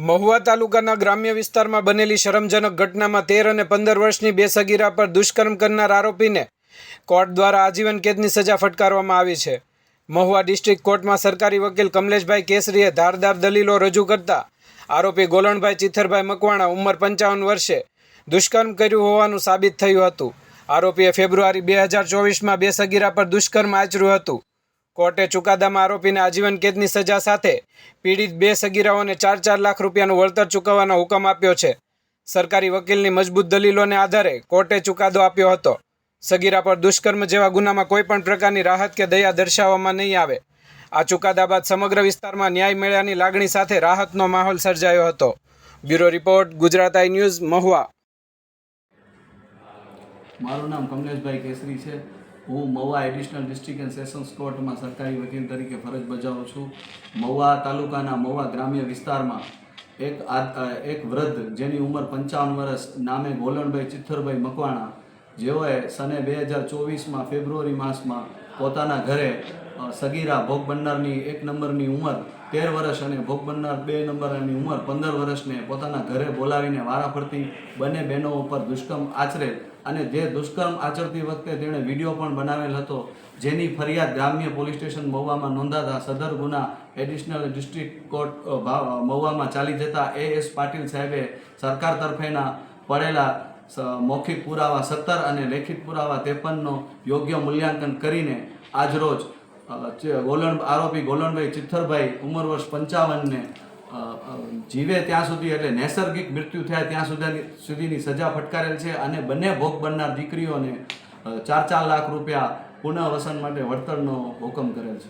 મહુવા તાલુકાના ગ્રામ્ય વિસ્તારમાં બનેલી શરમજનક ઘટનામાં 13 અને 15 વર્ષની બે સગીરા પર દુષ્કર્મ કરનાર આરોપીને કોર્ટ દ્વારા આજીવન કેદની સજા ફટકારવામાં આવી છે। મહુવા ડિસ્ટ્રિક્ટ કોર્ટમાં સરકારી વકીલ કમલેશભાઈ કેસરીએ ધારદાર દલીલો રજૂ કરતા આરોપી ગોલણભાઈ ચિથરભાઈ મકવાણા ઉંમર 55 વર્ષે દુષ્કર્મ કર્યું હોવાનું સાબિત થયું હતું। આરોપીએ ફેબ્રુઆરી 2024માં બે સગીરા પર દુષ્કર્મ આચર્યું હતું। કોર્ટે ચુકાદામાં આરોપીને આજીવન કેદની સજા સાથે પીડિત બે સગીરાઓને 4 લાખ રૂપિયાનું વળતર ચૂકવવાનો હુકમ આપ્યો છે। સરકારી વકીલની મજબૂત દલીલોને આધારે કોર્ટે ચુકાદો આપ્યો હતો। સગીરા પર દુષ્કર્મ જેવા ગુનામાં કોઈ પણ પ્રકારની રાહત કે દયા દર્શાવવામાં નહીં આવે। આ ચુકાદા બાદ સમગ્ર વિસ્તારમાં ન્યાય મળ્યાની લાગણી સાથે રાહતનો માહોલ સર્જાયો હતો। બ્યુરો રિપોર્ટ, ગુજરાત આઈ ન્યૂઝ, મહુવા। મારું નામ કમલેશભાઈ કેસરી છે। હું Mahuva additional district and sessions કોર્ટમાં સરકારી વકીલ તરીકે ફરજ બજાવું છું। મહુવા તાલુકાના મહુવા ગ્રામ્ય વિસ્તારમાં એક વૃદ્ધ જેની ઉંમર 55 વર્ષ નામે ગોલણભાઈ ચિથ્થરભાઈ મકવાણા, જેઓએ સને 2024માં ફેબ્રુઆરી માસમાં પોતાના ઘરે સગીરા ભોગ બનનારની 1 નંબરની ઉંમર 13 વર્ષ અને ભોગ બનનાર 2 નંબરની ઉંમર 15 વર્ષને પોતાના ઘરે બોલાવીને વારાફરતી બંને બહેનો ઉપર દુષ્કર્મ આચરેલ અને જે દુષ્કર્મ આચરતી વખતે તેણે વિડીયો પણ બનાવેલ હતો, જેની ફરિયાદ ગ્રામ્ય પોલીસ સ્ટેશન મહુવામાં નોંધાતા સદર ગુના એડિશનલ ડિસ્ટ્રિક્ટ કોર્ટ મહુવામાં ચાલી જતા AS પાટીલ સાહેબે સરકાર તરફેના પડેલા મૌખિક પુરાવા 17 અને લેખિત પુરાવા 53નો યોગ્ય મૂલ્યાંકન કરીને આજરોજ આરોપી ગોલણભાઈ ચિથ્થરભાઈ ઉંમર વર્ષ 55ને જીવે ત્યાં સુધી એટલે નૈસર્ગિક મૃત્યુ થયા ત્યાં સુધીની સજા ફટકારેલ છે અને બંને ભોગ બનનાર દીકરીઓને 4 લાખ રૂપિયા પુનઃવસન માટે વળતરનો હુકમ કરેલ છે।